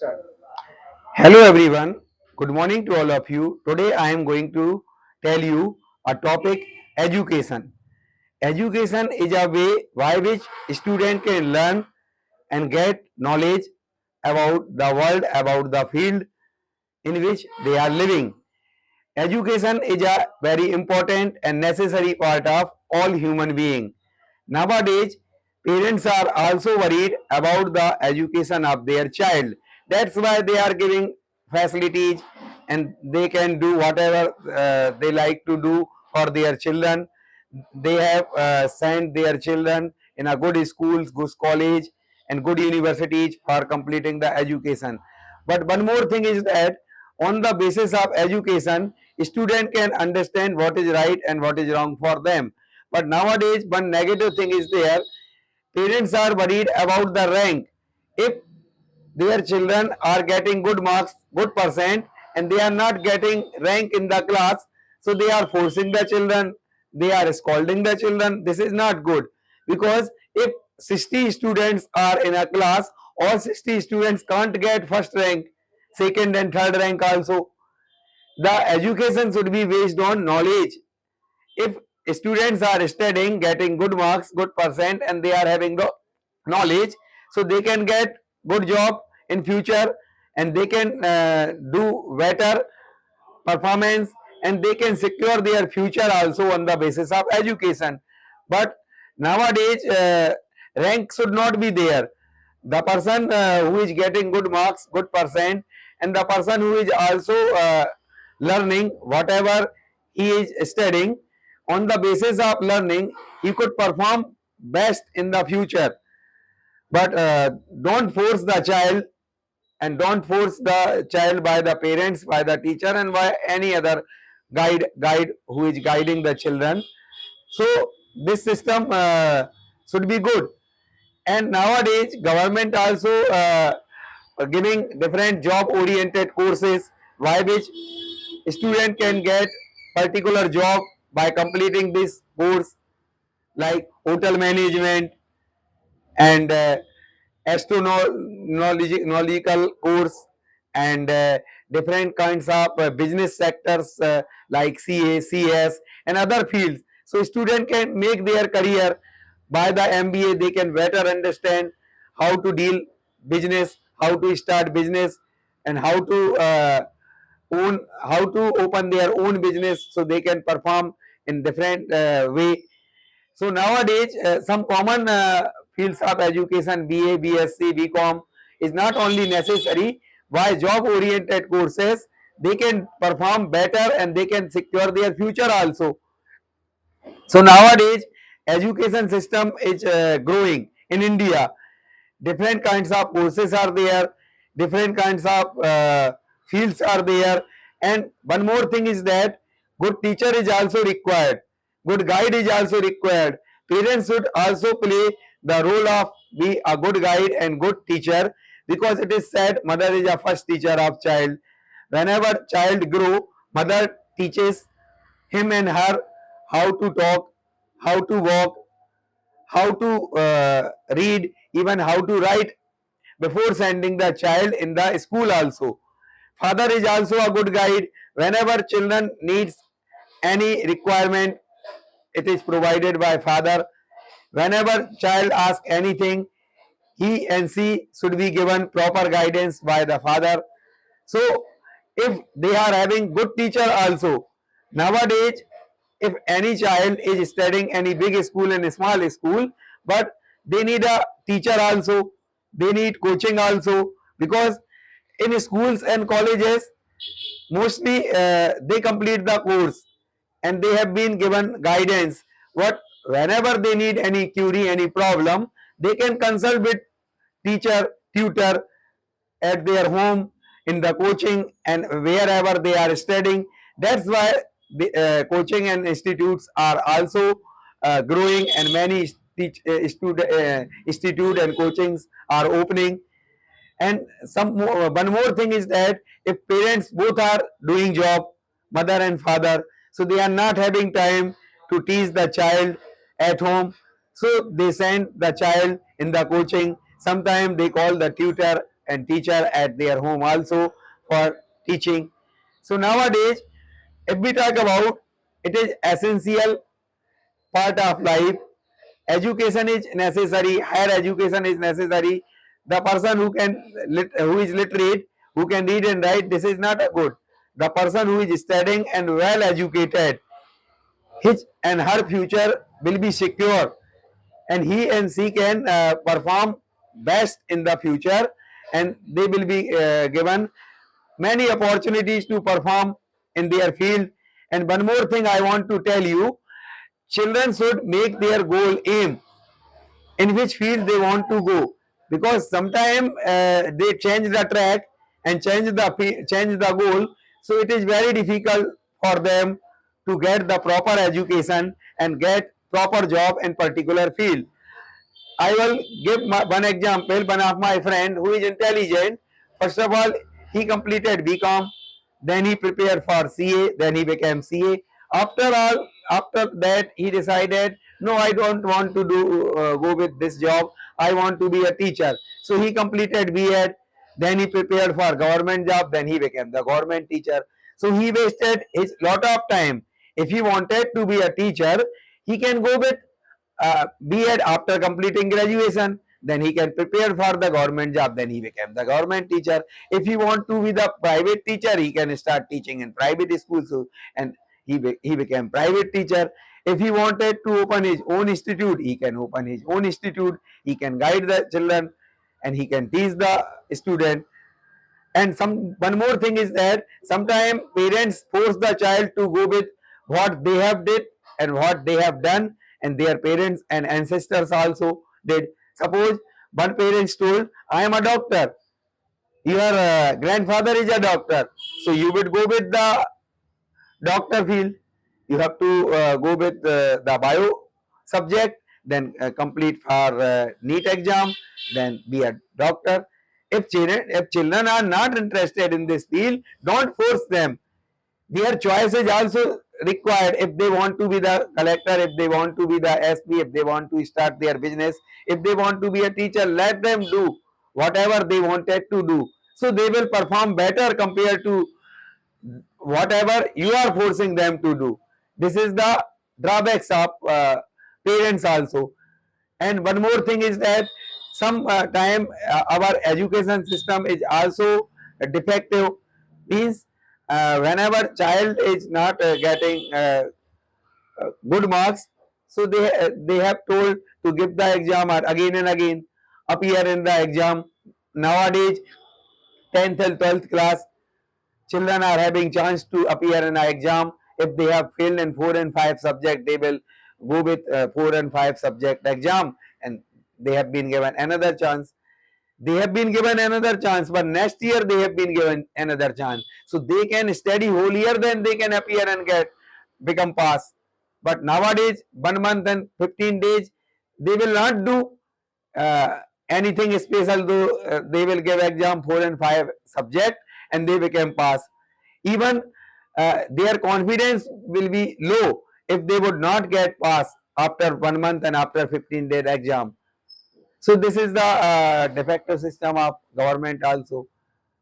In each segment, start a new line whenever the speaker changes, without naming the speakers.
start.
Hello everyone, good morning to all of you. Today I am going to tell you a topic education. Education is a way by which student can learn and get knowledge about the world, about the field in which they are living. Education is a very important and necessary part of all human being. Nowadays, parents are also worried about the education of their child. That's why they are giving facilities and they can do whatever they like to do for their children. They have sent their children in a good schools, good college and good universities for completing the education. But one more thing is that on the basis of education, student can understand what is right and what is wrong for them. But nowadays, one negative thing is there. Parents are worried about the rank. If their children are getting good marks, good percent, and they are not getting rank in the class, so they are forcing the children, they are scolding the children. This is not good, because if 60 students are in a class, all 60 students can't get first rank, second and third rank also. The education should be based on knowledge. If students are studying, getting good marks, good percent, and they are having the knowledge, so they can get good job in future, and they can do better performance, and they can secure their future also on the basis of education. But nowadays, rank should not be there. The person who is getting good marks, good percent, and the person who is also learning whatever he is studying, on the basis of learning, he could perform best in the future. But don't force the child, and don't force the child by the parents, by the teacher, and by any other guide who is guiding the children. So this system should be good. And nowadays government also giving different job oriented courses by which student can get particular job by completing this course, like hotel management and astronomical course, and different kinds of business sectors like CA, CS and other fields. So student can make their career by the MBA. They can better understand how to deal business, how to start business, and how to how to open their own business, so they can perform in different way. So nowadays, some common fields of education, BA, BSc, BCom, is not only necessary. By job-oriented courses, they can perform better and they can secure their future also. So nowadays, education system is growing in India. Different kinds of courses are there, different kinds of fields are there, and one more thing is that good teacher is also required, good guide is also required. Parents should also play the role of be a good guide and good teacher, because it is said mother is a first teacher of child. Whenever child grow, mother teaches him and her how to talk, how to walk, how to read, even how to write before sending the child in the school also. Father is also a good guide. Whenever children needs any requirement, it is provided by father. Whenever child asks anything, he and she should be given proper guidance by the father. So if they are having good teacher also, nowadays if any child is studying any big school and small school, but they need a teacher also, they need coaching also, because in schools and colleges mostly they complete the course and they have been given guidance. What whenever they need any query, any problem, they can consult with teacher, tutor at their home, in the coaching, and wherever they are studying. That's why the coaching and institutes are also growing, and many institute and coachings are opening. And one more thing is that if parents both are doing job, mother and father, so they are not having time to teach the child at home, so they send the child in the coaching. Sometimes they call the tutor and teacher at their home also for teaching. So nowadays, if we talk about, it is essential part of life. Education is necessary, higher education is necessary. The person who who is literate, who can read and write, this is not a good. The person who is studying and well educated, his and her future will be secure, and he and she can perform best in the future, and they will be given many opportunities to perform in their field. And one more thing I want to tell you, children should make their goal aim in which field they want to go, because sometimes they change the track and change the goal, so it is very difficult for them to get the proper education and get proper job in particular field. I will give one example. One of my friend who is intelligent, first of all, he completed BCom, then he prepared for CA, then he became CA. After that, he decided, no, I don't want to go with this job. I want to be a teacher. So he completed B.Ed, then he prepared for government job, then he became the government teacher. So he wasted his lot of time. If he wanted to be a teacher, he can go with B.Ed after completing graduation, then he can prepare for the government job, then he became the government teacher. If he want to be the private teacher, he can start teaching in private schools, and he became private teacher. If he wanted to open his own institute, he can open his own institute, he can guide the children, and he can teach the student. And one more thing is that sometimes parents force the child to go with what they have did and what they have done, and their parents and ancestors also did. Suppose one parent told, I am a doctor, your grandfather is a doctor, so you would go with the doctor field. You have to go with the bio subject, then complete for NEET exam, then be a doctor. If children are not interested in this field, don't force them. Their choice is also required. If they want to be the collector, if they want to be the SP, if they want to start their business, if they want to be a teacher, let them do whatever they wanted to do. So they will perform better compared to whatever you are forcing them to do. This is the drawbacks of parents also. And one more thing is that some time our education system is also defective. Means whenever child is not getting good marks, so they have told to give the exam again and again, appear in the exam. Nowadays, 10th and 12th class children are having chance to appear in an exam. If they have failed in 4 and 5 subject, they will go with 4 and 5 subject exam, and they have been given another chance. They have been given another chance, but next year they have been given another chance. So they can study whole year, then they can appear and become pass. But nowadays, 1 month and 15 days, they will not do anything special, though they will give exam 4 and 5 subject, and they became pass. Even their confidence will be low if they would not get pass after 1 month and after 15 days exam. So this is the defective system of government also.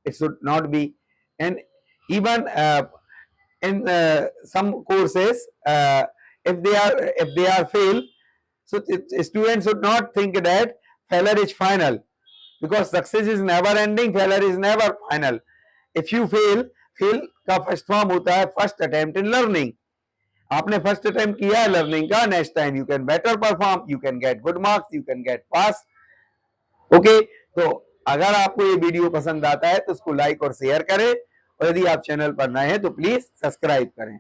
It should not be. And even in some courses, if they are fail, so students should not think that failure is final, because success is never ending, failure is never final. If you fail का first form होता है first attempt in learning. आपने first attempt किया है learning का, next time you can better perform, you can get good marks, you can get pass. Okay, तो अगर आपको ये वीडियो पसंद आता है तो उसको लाइक और शेयर करें, और यदि आप चैनल पर नए हैं तो प्लीज सब्सक्राइब करें.